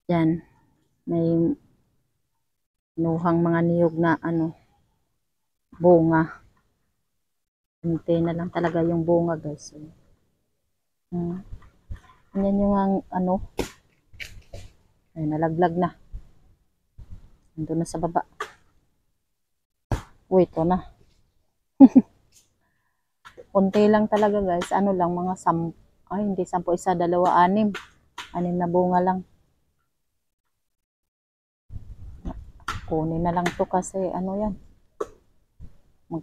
Yan, may nuhang mga niyog na bunga. Kunti na lang talaga yung bunga, guys. Yan yung ay, nalaglag na. Nandun na sa baba. Uy, ito na. Kunti lang talaga, guys. Ano lang, mga ay, hindi 10, isa, dalawa, 6. 6 na bunga lang. Kunin na lang to kasi yan.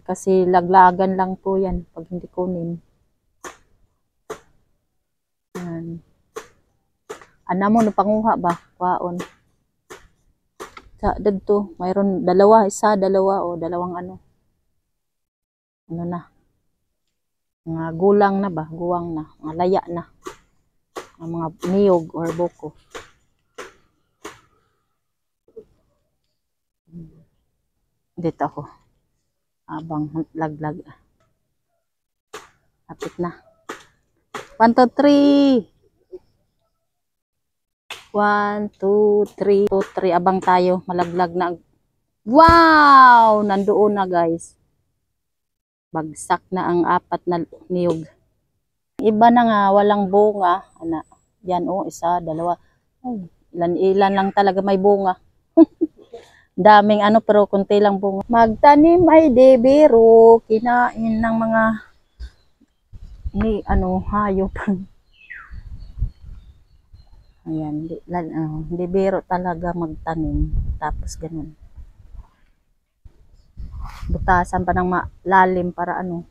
Kasi laglagan lang po yan pag hindi kunin. Yan. Ano mo, napanguha ba? Kwaon. Sa dito, mayroon dalawa, isa, dalawa o dalawang ano na. Mga gulang na ba? Guwang na. Mga laya na. Mga niyog or buko. Dito ako. Abang laglag. Kapit na. 1, 2, 3. 1, 2, 3. 2, 3. Abang tayo. Malaglag na. Wow! Nandoon na, guys. Bagsak na ang 4 na niyog. Iba na nga, walang bunga. Yan isa, dalawa. Ay, ilan lang talaga may bunga. Daming pero kunti lang bunga. Magtanim ay di biro, kinain ng mga hayop. Ayan, di biro talaga magtanim. Tapos ganun. Butasan pa ng malalim para hanggang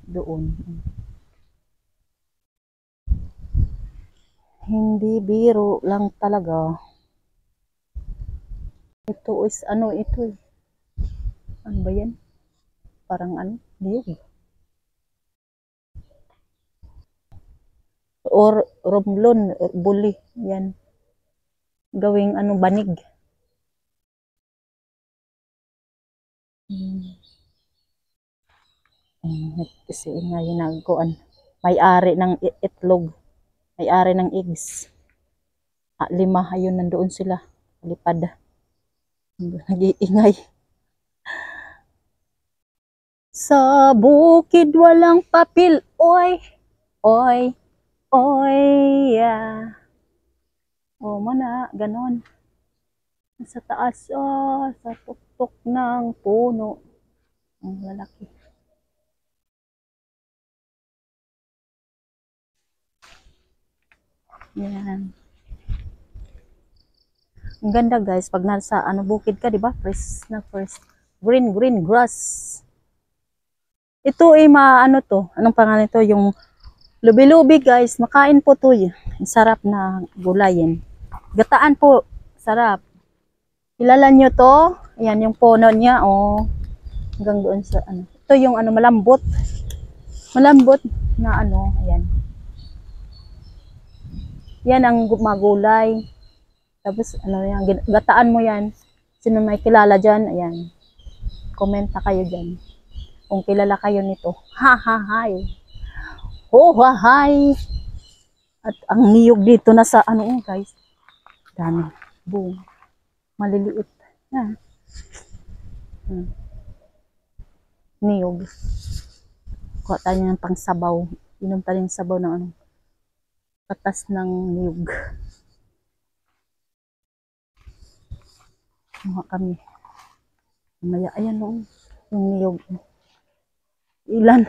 doon. Hindi biro lang talaga. Ito is ito eh. Ano ba yan? Parang niyog. Or romblon, buli. Yan. Gawing banig. Kasi ngayon nagkuan. May-ari ng itlog. May-ari ng eggs. 5, ayun nandoon sila. Lipad. Nag-iingay. Sa bukid walang papel. Oy. Oy. Oy. Yeah. Mana, ganon. Sa taas, sa tuktok ng puno. Ang lalaki. Yan. Ang ganda, guys, pag nasa bukid ka, 'di ba? Fresh na fresh. Green grass. Ito ay to. Anong pangalan ito? Yung lubi-lubi, guys. Makain po to. Ang sarap na gulayin. Gataan po. Sarap. Kilala nyo to? Ayan yung puno niya. Hanggang doon sa Ito yung malambot. Malambot na ayan. Yan ang magulay. Tapos yan, gataan mo yan. Sino may kilala dyan? Ayan. Comment na kayo dyan. Kung kilala kayo nito. Ha ha hay. Oh ha hay. At ang niyog dito na sa guys. Dami. Boom. Maliliit. Yan. Niyog. Kuha tayo ng pangsabaw. Inom tayo ng sabaw ng patas ng niyog. Mga kami. Maya, ayan yung niyog. Ilan?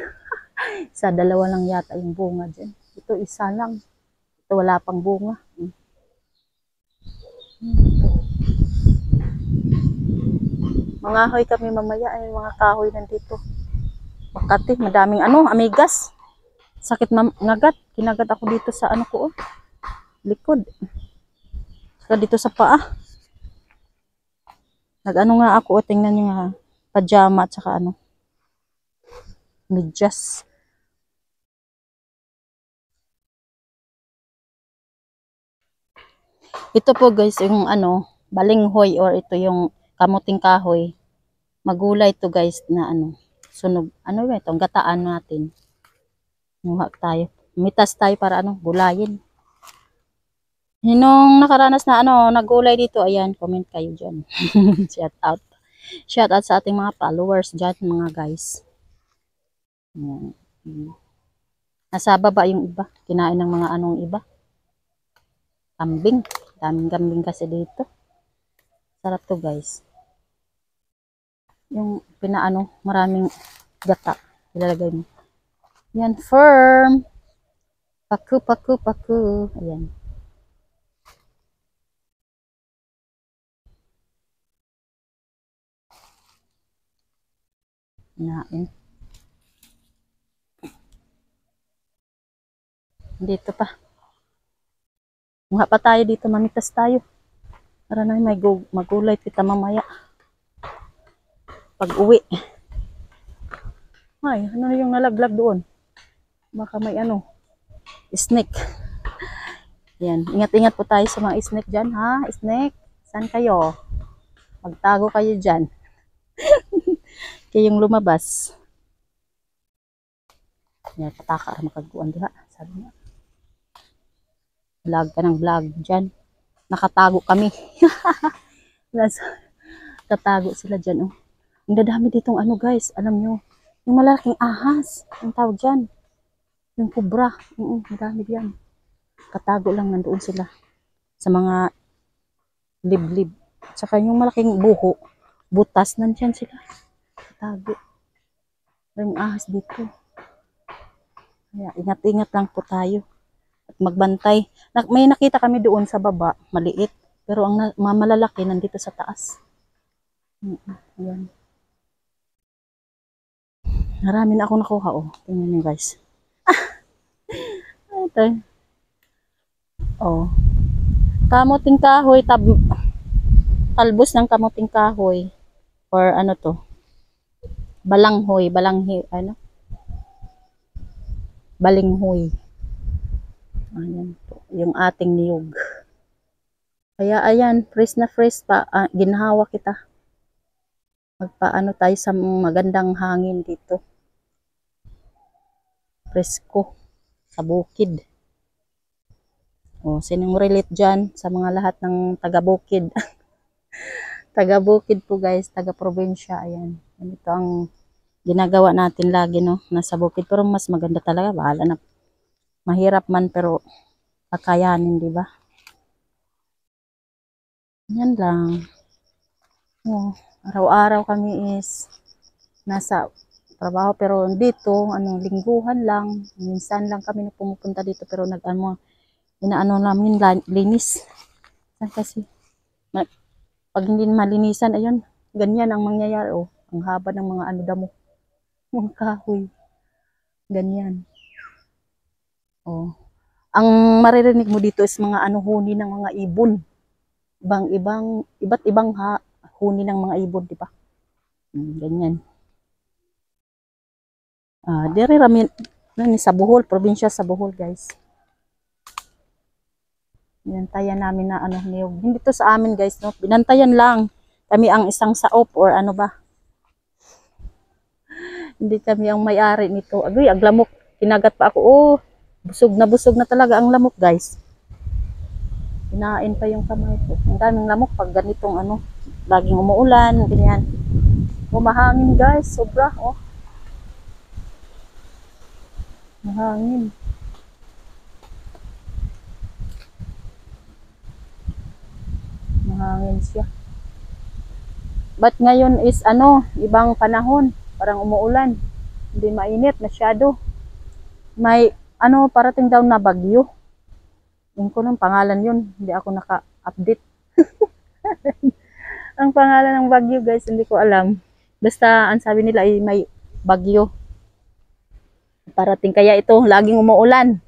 Isa, dalawa lang yata yung bunga dyan. Ito, isa lang. Ito, wala pang bunga. Mga hoy kami mamaya. Ay, mga kahoy nandito. Makati, madaming amigas. Sakit ngagat. Kinagat ako dito sa ko. Likod. Saka dito sa paa. Nga ako. Tingnan nyo nga. Pajama at saka medyas. Ito po, guys, yung balinghoy or ito yung kamuting kahoy. Magulay to, guys, na sunog. Ba ito? Gataan natin. Muha tayo. Mitas tayo para gulayin. Sinong nakaranas na nagulay dito, ayan, comment kayo dyan. Shout out. Shout out sa ating mga followers dyan, mga guys. Ayan. Nasa baba yung iba. Kinain ng mga iba. Kambing. Daming kambing kasi dito. Sarap to, guys. Yung maraming gata. Ilalagay mo. Yan, firm. Paku, paku, paku. Ayan. Nain. Dito pa. Mukha pa tayo dito. Mamitas tayo. Para na may magulay kita mamaya. Pag uwi. Ay, ano yung nalaglag doon? Baka may snake. Yan. Ingat-ingat po tayo sa mga snake dyan, ha? Snake, saan kayo? Magtago kayo dyan. Kayong lumabas. Yan, pataka makaguan diha. Sabi niya. Vlog ka ng vlog dyan. Nakatago kami. Tatago sila dyan, oh. Ang dadami ditong guys. Alam nyo, yung malaking ahas. Ang tawag dyan. Yung kubra. Madami diyan. Katago lang nandoon sila. Sa mga liblib. Tsaka yung malaking buho. Butas, nandyan sila. Katago. Yung ahas dito. Kaya ingat-ingat lang po tayo. At magbantay. May nakita kami doon sa baba. Maliit. Pero ang malalaki nandito sa taas. Ayan. Marami na ako nakuha, oh. Tingnan niyo, guys. Ito. Oh. Kamuting kahoy, talbos ng kamuting kahoy. Or ano to? Balanghoy, balinghoy. Ayan po, yung ating niyog. Kaya ayan, fresh na fresh pa, ginhawa kita. Magpaano tayo sa magandang hangin dito. Presko sa bukid. O, sinong relate dyan sa mga lahat ng taga-bukid? Taga-bukid po, guys, taga-probinsya. Ayan. Ito ang ginagawa natin lagi, no? Nasa bukid. Pero mas maganda talaga. Bahala na. Mahirap man, pero kakayanin, di ba? Yan lang. O, araw-araw kami is nasa trabaho. Pero dito, lingguhan lang. Minsan lang kami pumupunta dito. Pero inaano namin linis. Kasi pag hindi malinisan, ayun, ganyan ang mangyayari. Oh, ang haba ng mga damo. Mga kahoy. Ganyan. Oh. Ang maririnig mo dito is mga huni ng mga ibon. Iba't ibang huni ng mga ibon, di ba? Ganyan. Diri ramin sa Bohol, probinsya sa Bohol, guys. Binantayan namin na niyog. Hindi to sa amin, guys, no. Binantayan lang. Kami ang isang saop or ano ba. Hindi kami ang may-ari nito. Agoy, ang lamok. Kinagat pa ako. Oh, busog na talaga ang lamok, guys. Kinain pa yung kamay ko. Ang daming lamok pag ganitong laging umuulan, ganyan. Mahangin, guys, sobra, oh. Mahangin. Mahangin siya. But ngayon is ibang panahon, parang umuulan. Hindi mainit masyado. May parating daw na bagyo. Yung ko ng pangalan yun, hindi ako naka-update. Ang pangalan ng bagyo, guys, hindi ko alam. Basta ang sabi nila ay may bagyo. Parating kaya ito, laging umuulan.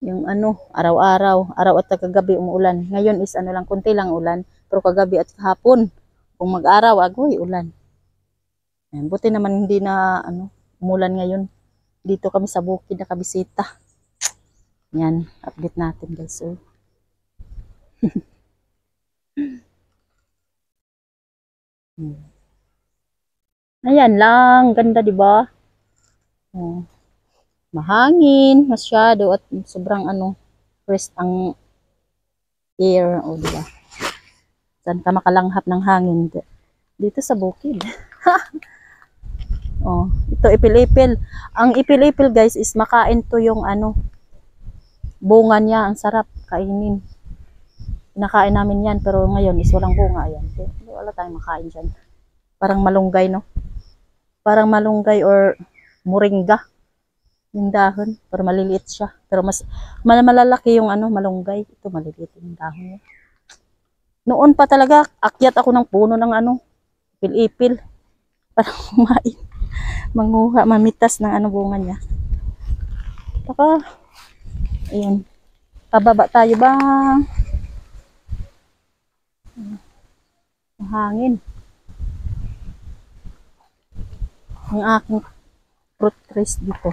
Yung araw-araw at kagabi umuulan. Ngayon is lang, konti lang ulan. Pero kagabi at kahapon, kung mag-araw, agoy, ulan. Ayan, buti naman hindi na umulan ngayon. Dito kami sa bukid nakabisita. Yan, update natin, guys. So. Ayan lang, ganda, 'di ba? Oh. Mahangin masyado at sobrang Fresh ang air, o diba? Saan ka makalanghap ng hangin? Dito sa bukid. Oh, ito ipil-ipil. Ang ipil-ipil guys is makain to yung ano, bunga niya, ang sarap kainin. Nakain namin yan, pero ngayon is walang bunga. Ayan. Wala tayong makain dyan. Parang malunggay, no? Parang malunggay or moringa. Yung dahon, pero maliliit siya. Pero mas malalaki yung ano, malunggay. Ito maliliit yung dahon niya. Noon pa talaga, akyat ako ng puno ng ano, ipil-ipil. Para kumain. Manguha, mamitas ng ano bunga niya. Baka, ayun. Pababa tayo ba? Hangin. Ang aking fruit trees dito.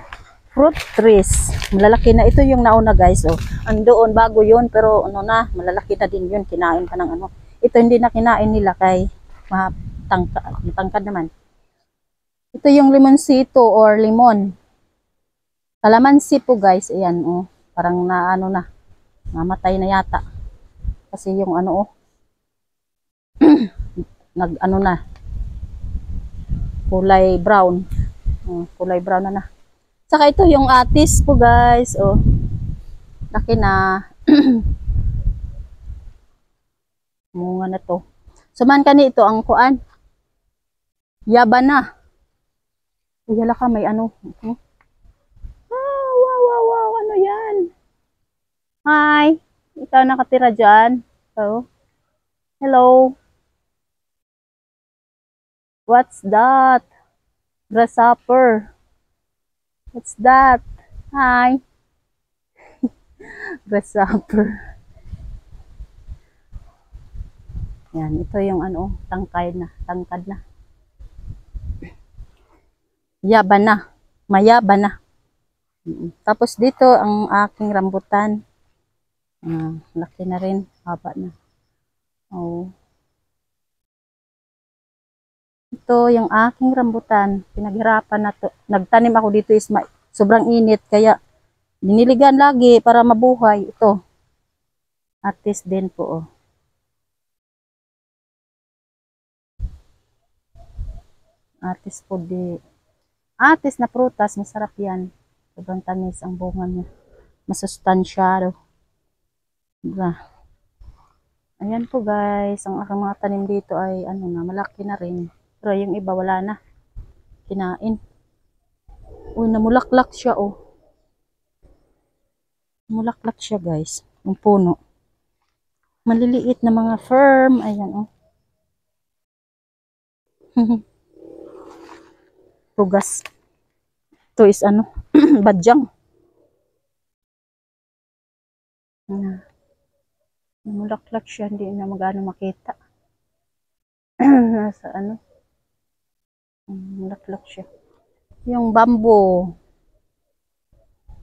Fruit trees. Malalaki na. Ito yung nauna guys. Oh. Andoon, bago yun. Pero ano na, malalaki na din yun. Kinain pa ng ano. Ito hindi na kinain nila kay matangkad naman. Ito yung limonsito or limon. Kalamansi po guys. Ayan. Oh. Parang na ano na. Namatay na yata. Kasi yung ano oh. Nag ano na. Kulay brown. Kulay brown na na. Saka ito yung atis po guys. Oh. Laki na. Munga na to. Suman ka ito ang kuan. Yaba na. Uyala ka may ano. Wow, wow, wow. Ano yan? Hi. Ikaw nakatira dyan. So, hello. What's that? Grasshopper. What's that? Hi. Grasshopper. Yan, ito yung ano, tangkad na. Yaba na. Mayaba na. Tapos dito ang aking rambutan. Laki na rin, haba na. Oh. Ito yung aking rambutan. Pinaghirapan na to. Nagtanim ako dito is sobrang init kaya diniligan lagi para mabuhay. Ito. Atis din po oh. Atis po di. Atis na prutas, masarap yan. Sobrang tamis ang bunga niya. Masustansyado. Diba? Ayan po guys, ang aking mga tanim dito ay ano na, malaki na rin. Pero yung iba wala na. Kinain. Uy, namulaklak siya oh. Namulaklak siya guys. Yung puno. Maliliit na mga firm. Ayan oh. Tugas. Ito is ano, badyang. Namulaklak siya, hindi na magano makita. Nasa ano, namulaklak siya. Yung bamboo.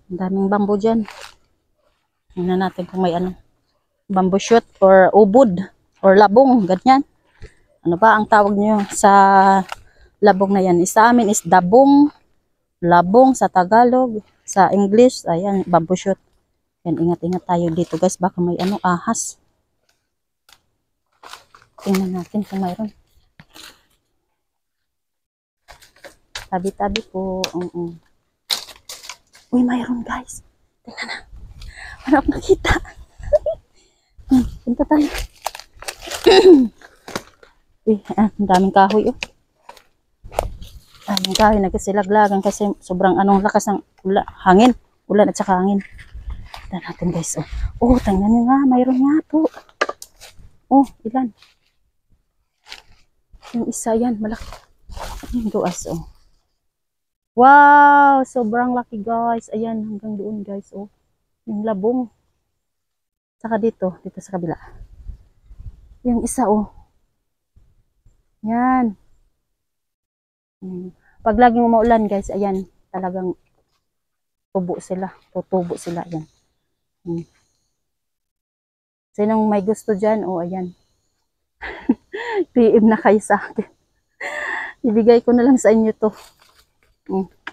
Ang daming bamboo dyan. Tingnan natin kung may ano, bamboo shoot or ubod or labong, ganyan. Ano ba ang tawag nyo sa labong na yan? Sa amin is dabong, labong sa Tagalog, sa English, ayan, bamboo shoot. Yan, ingat-ingat tayo dito guys, baka may ano, ahas. Tingnan natin kung mayroon. Tabi-tabi po. Uy, mayroon guys. Tingnan na. Harap nakita. Punta tayo. Uy, ang daming kahoy oh. Daming kahoy, nagkasilaglagan kasi sobrang anong lakas ng hangin. Ulan at saka hangin. Tignan natin guys oh. Oh, tingnan nyo nga, mayroon nga po. Oh, ilan? Yung isa yan, malaki. Ayan, duas oh. Wow, sobrang laki guys. Ayan, hanggang doon guys oh. Yung labong. Saka dito sa kabila. Yung isa oh. Yan. Pag laging umuulan guys, ayan, talagang tutubo sila yan. Sinong may gusto dyan? O, ayan. PM na kayo sa akin. Ibigay ko na lang sa inyo to.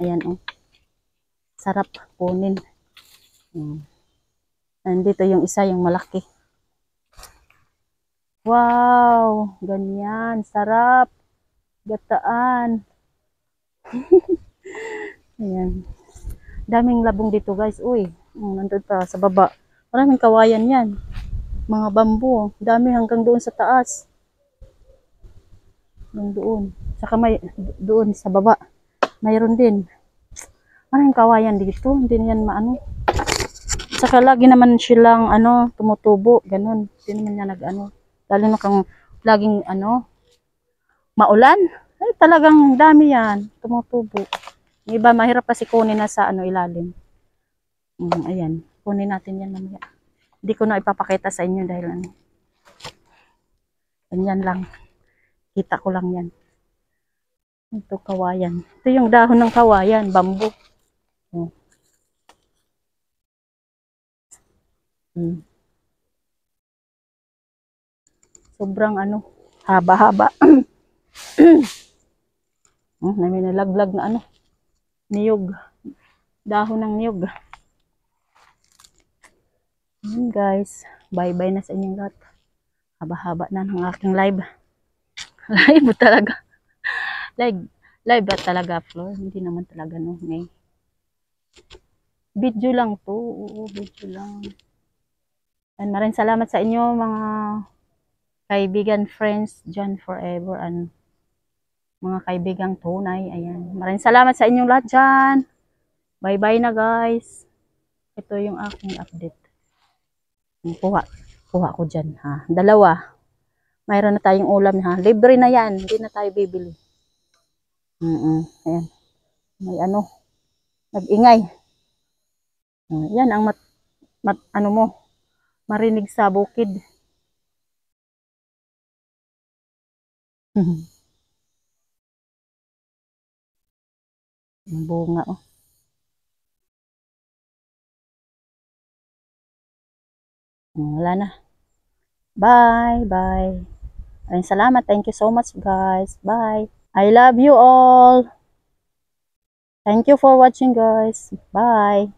Ayan, oh. Sarap kunin. Nandito yung isa, yung malaki. Wow, ganyan. Sarap. Gataan. Ayan. Daming labong dito guys. Uy, nandun pa sa baba. Maraming kawayan yan. Mga bambu. Dami hanggang doon sa taas. Hanggang doon. Saka may doon sa baba. Mayroon din. Maraming kawayan dito. Hindi yan maano. Saka lagi naman silang tumutubo. Ganun. Hindi naman niya nag-ano. Lalo na kang laging maulan. Ay talagang dami yan. Tumutubo. Yung iba mahirap kasi kunin na sa ilalim. Ayan. Kunin natin yan mamaya. Hindi ko na ipapakita sa inyo dahil ganyan lang. Kita ko lang yan. Ito kawayan. Ito yung dahon ng kawayan. Bamboo. Oh. Sobrang haba-haba. May nalaglag na niyog. Dahon ng niyog. Guys, bye-bye na sa inyong lahat. Haba-haba na ng aking live. Live talaga. Live ba talaga, Flor? Hindi naman talaga, no? Ngay. Video lang to. Oo, video lang. And maraming salamat sa inyo, mga kaibigan, friends, dyan forever, and mga kaibigang tunay. Ayan. Maraming salamat sa inyong lahat dyan. Bye-bye na, guys. Ito yung aking update. Kuha ko dyan, ha. Dalawa. Mayroon na tayong ulam, ha. Libre na yan. Hindi na tayo bibili. Ayan. May nag-ingay. Yan ang marinig sa bukid. Yung bunga, wala na. Bye, bye. Maraming salamat. Thank you so much, guys. Bye. I love you all. Thank you for watching, guys. Bye.